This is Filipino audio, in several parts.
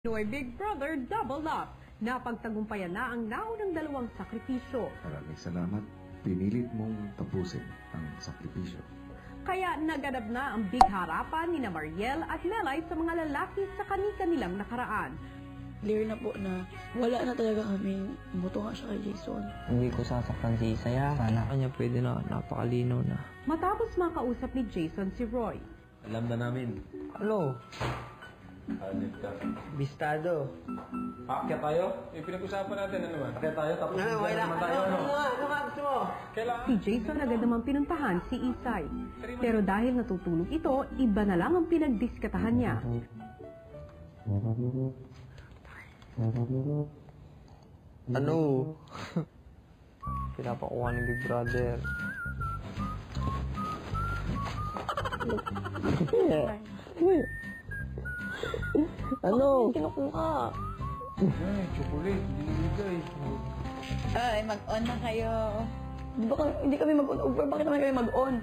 Pinoy Big Brother Double Up. Napagtagumpayan na ang naunang dalawang sakripisyo. Maraming salamat. Pinilit mong tapusin ang sakripisyo. Kaya naganap na ang big harapan ni Mariel at Melay sa mga lalaki sa kani-kanilang nakaraan. Clear na po na wala na talaga kami. Buto nga siya kay Jason. Hindi ko sasaktan si Isaya. Sana kanya pwede na, napakalinaw na. Matapos makausap ni Jason si Roy. Alam na namin. Hello? Alit ka. Bistado. Aakyat tayo? Pinag-usapan natin ano ba? Aakyat tayo tapos Okay lang. naman tayo. Ano nga gusto mo? Kailangan. Si Jason agad naman pinuntahan si Isay. Pero dahil natutulog ito, iba na lang ang pinagdiskatahan niya. Ano? Pinapakuha ni Big Brother. Ano? Kinukuha. Ay, chocolate. Binibigay. Ay, mag-on na kayo. Di ba hindi kami mag-on? Over, bakit naman kami mag-on?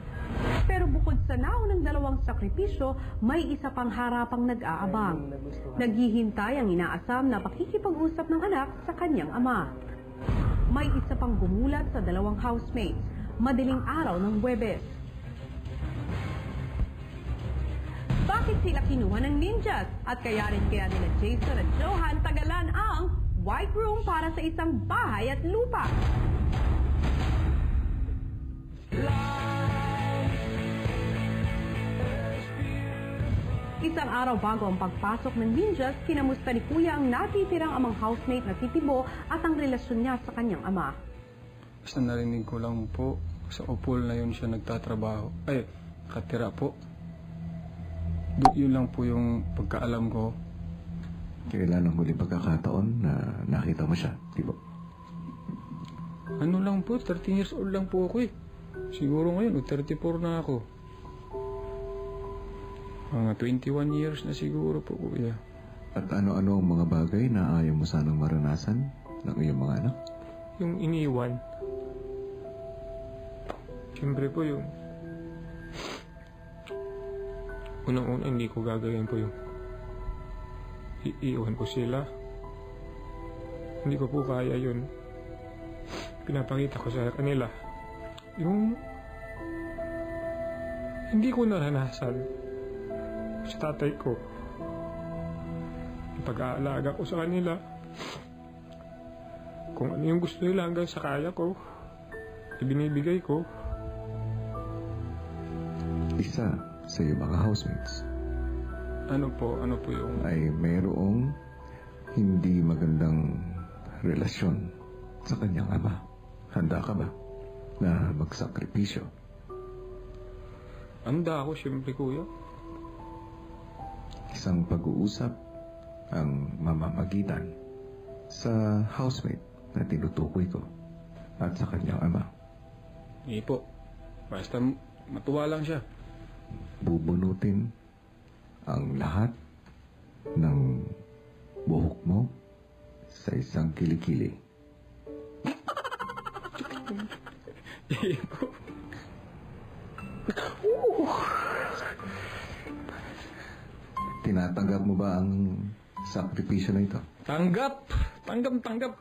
Pero bukod sa naunang dalawang sakripisyo, may isa pang harapang nag-aabang. Naghihintay ang inaasam na pakikipag-usap ng anak sa kanyang ama. May isa pang gumulat sa dalawang housemates, madaling araw ng Huwebes. Bakit sila kinuha ng ninjas? At kaya rin kaya nila Jason at Johan tagalan ang white room para sa isang bahay at lupa. Isang araw bago ang pagpasok ng ninjas, kinamusta ni Kuya ang natitirang amang housemate na si Tibo at ang relasyon niya sa kanyang ama. Basta narinig ko lang po, sa upol na yun siya nagtatrabaho. Ay, katira po. Yun lang po yung pagkaalam ko. Kailan ang huling pagkakataon na nakita mo siya, Tibo? Ano lang po, 13 years old lang po ako eh. Siguro ngayon, 34 na ako. Mga 21 years na siguro po, kuya. At ano-ano ang mga bagay na ayaw mo sanang maranasan ng iyong mga anak? Yung iniwan. Siyempre po yung... Unang-una, hindi ko gagawin po yung... Iiwan ko sila. Hindi ko po kaya yun. Pinapakita ko sa kanila. Yung... Hindi ko naranasan sa tatay ko. Yung pag-aalaga ko sa kanila. Kung ano yung gusto nila hanggang sa kaya ko, ibinibigay ko. Isa sa iyong mga housemates Ano po yung... ay mayroong hindi magandang relasyon sa kanyang ama. Handa ka ba na magsakripisyo? Handa ako, siyempre, kuya. Isang pag-uusap ang mamamagitan sa housemate na tinutukoy ko at sa kanyang ama. Hindi po. Basta matuwa lang siya. Bubunutin ang lahat ng buhok mo sa isang kilikili. Tinatanggap mo ba ang sakripisyo na ito? Tanggap! Tanggap!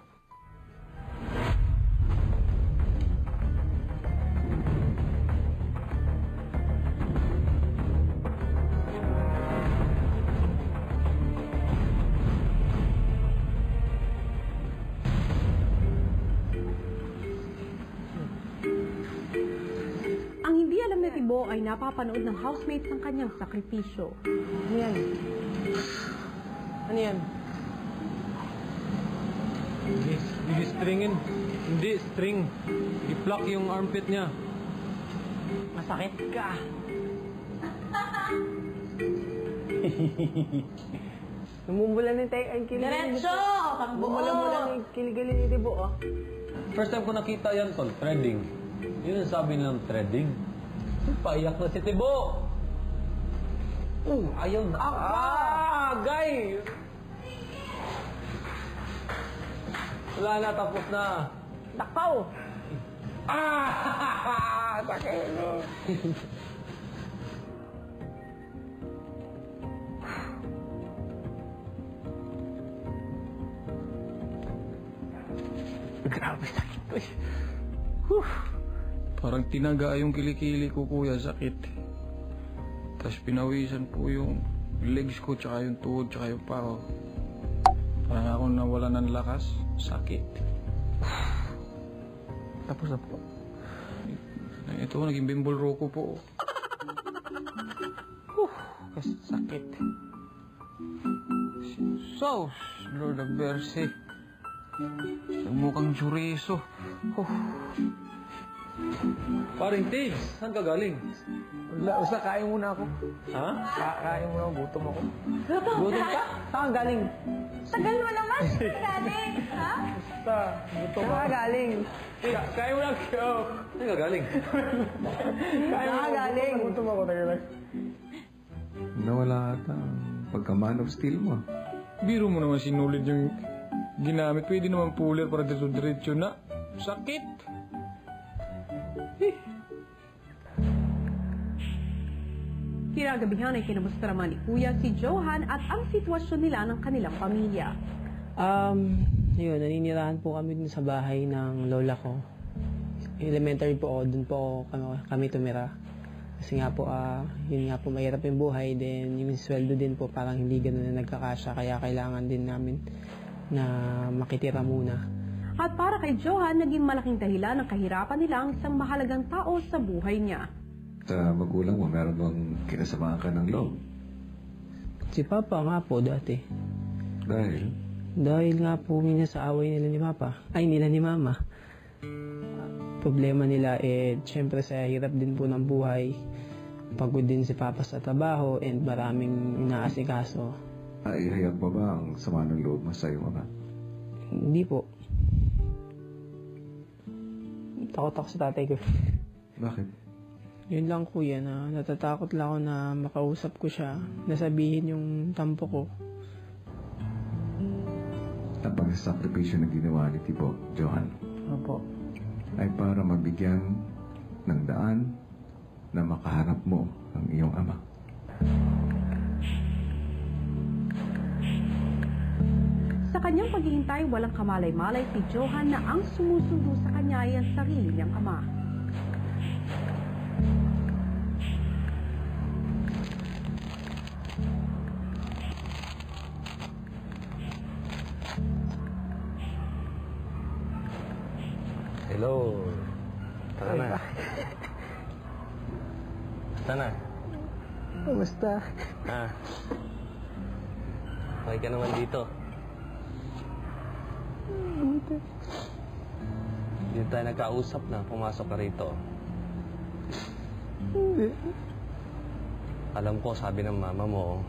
Ang hindi alam ni Tibo ay napapanood ng housemates ng kanyang sakripisyo. Ano yan? Ano yan? Hindi stringin. Hindi string. I-pluck yung armpit niya. Masakit ka. Namumula na tayo ang kilig. Diretso! Namumula na yung kilig-kilig ni Tibo, oh. First time ko nakita yan, tol. Threading. Yun ang sabi nilang threading. Paiyak na si Tibo. Ayaw na. Gay! Wala na, tapos na. Takaw! Sakit! Grabe sakit ko eh. Parang tinaga yung kilikili ko, kuya, sakit. Tapos pinawisan po yung legs ko, tsaka yung tuhod, tsaka yung pao. Parang ako nawala ng lakas, sakit. Tapos na po. Ito, naging bimbol roko po. Kasi sakit. So, Lord of Mercy. Nagmukhang chorizo. Paring Tibbs, saan ka galing? Basta kain muna ako. Ha? Kain muna ako, gutom ako. Gutom ka? Saan ka galing? Tagal mo naman. Galing. Ha? Basta, gutom ako. Saan ka galing? Kain mo lang. Saan ka galing? Saan ka galing? Gutom ako, tagalag. Nawala ata ang pagka-man of steel mo. Biro mo naman sinulid yung ginamit. Pwede naman puller para diretso na. Sakit! Kinagabihan ay kinamusta naman ni Kuya si Johan at ang sitwasyon nila ng kanilang pamilya. Yun, naninirahan po kami dun sa bahay ng lola ko. Elementary po ako, dun po kami tumira. Kasi nga po, yun nga po, mahirap yung buhay. Then, yung sweldo din po, parang hindi ganun na nagkakasya. Kaya kailangan din namin na makitira muna. At para kay Johan, naging malaking dahilan ng kahirapan nila ang isang mahalagang tao sa buhay niya. Sa magulang mo, meron bang kinasamahan ka ng loob? Si Papa nga po dati. Dahil? Dahil nga po minsan sa away nila ni Papa. Ay, nila ni Mama. Problema nila syempre sa hirap din po ng buhay. Pagod din si Papa sa trabaho and maraming inaasikaso. Ihayag mo ba ang sama ng loob mo sa iyong ama? Hindi po. Takot ako sa tatay ko. Bakit? Yun lang kuya, na natatakot lang ako na makausap ko siya, nasabihin yung tampo ko. Ang pagsasakripisyo na ginawa ni Tibo, Johan, Opo. ay para mabigyan ng daan na makaharap mo ang iyong ama. Sa kanyang paghihintay, walang kamalay-malay si Johan na ang sumusundo sa kanya ay ang sarili niyang ama. Hello. Tara na. Basta na. Basta. Okay ka naman dito. Dito tayo nagkausap na. Pumasok ka rito. Alam ko, sabi ng mama mo,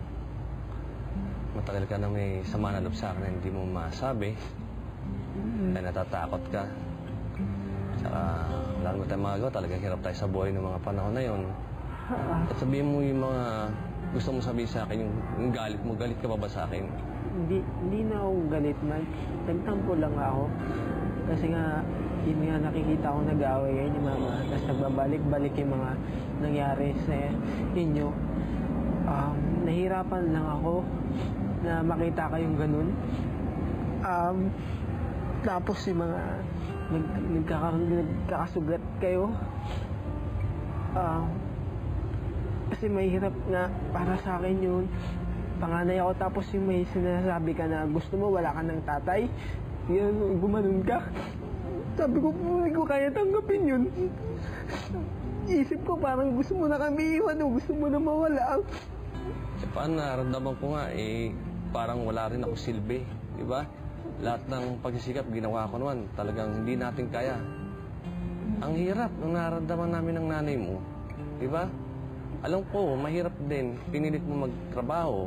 matagal ka na may sama na loob sa akin na hindi mo masabi. Kaya natatakot ka. Saka, wala naman tayong magagawa. Talagang hirap tayo sa buhay ng mga panahon na yon. At sabihin mo yung mga gusto mo sabihin sa akin, yung galit mo. Galit ka ba sa akin? Hindi na ako galit, Mike. Nagtampo lang ako. Kasi nga, yun nga nakikita ko nag-aaway kayo ni Mama. Tapos nagbabalik-balik yung mga nangyari sa inyo. Nahirapan lang ako na makita kayong ganun. Tapos yung mga nagkakasugat kayo. Kasi mahirap nga para sa akin yun. Panganay ako tapos yung may sinasabi ka na gusto mo wala ka ng tatay. Yun, gumanon ka. Sabi ko, hindi ko kaya tanggapin yun. Isip ko parang gusto mo na kami iwan o gusto mo na mawala. Paano naramdaman ko nga, parang wala rin ako silbi. Diba? Lahat ng pagsisikap ginawa ko naman, talagang hindi natin kaya. Ang hirap ng nararamdaman namin ng nanay mo. Diba? Alam ko, mahirap din. Pinilit mo magtrabaho.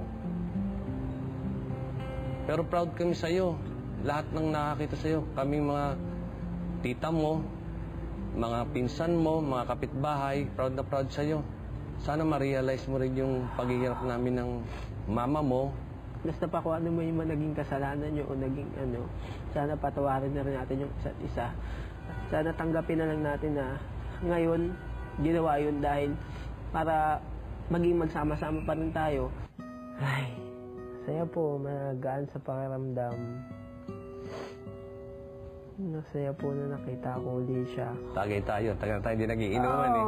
Pero proud kami sa'yo. Lahat ng nakakita sa'yo, kami mga tita mo, mga pinsan mo, mga kapitbahay, proud na proud sa'yo. Sana ma-realize mo rin yung paghihirap namin ng mama mo. Basta pa kung ano mo yung naging kasalanan nyo o naging sana patawarin na rin natin yung isa't isa. Sana tanggapin na lang natin na ngayon, ginawa yun dahil para maging magsama-sama pa rin tayo. Ay, saya po, magaan sa pakiramdam na Masaya po na nakita ko ulit siya. Tagay tayo. Tagal na tayo hindi nagiinuman eh.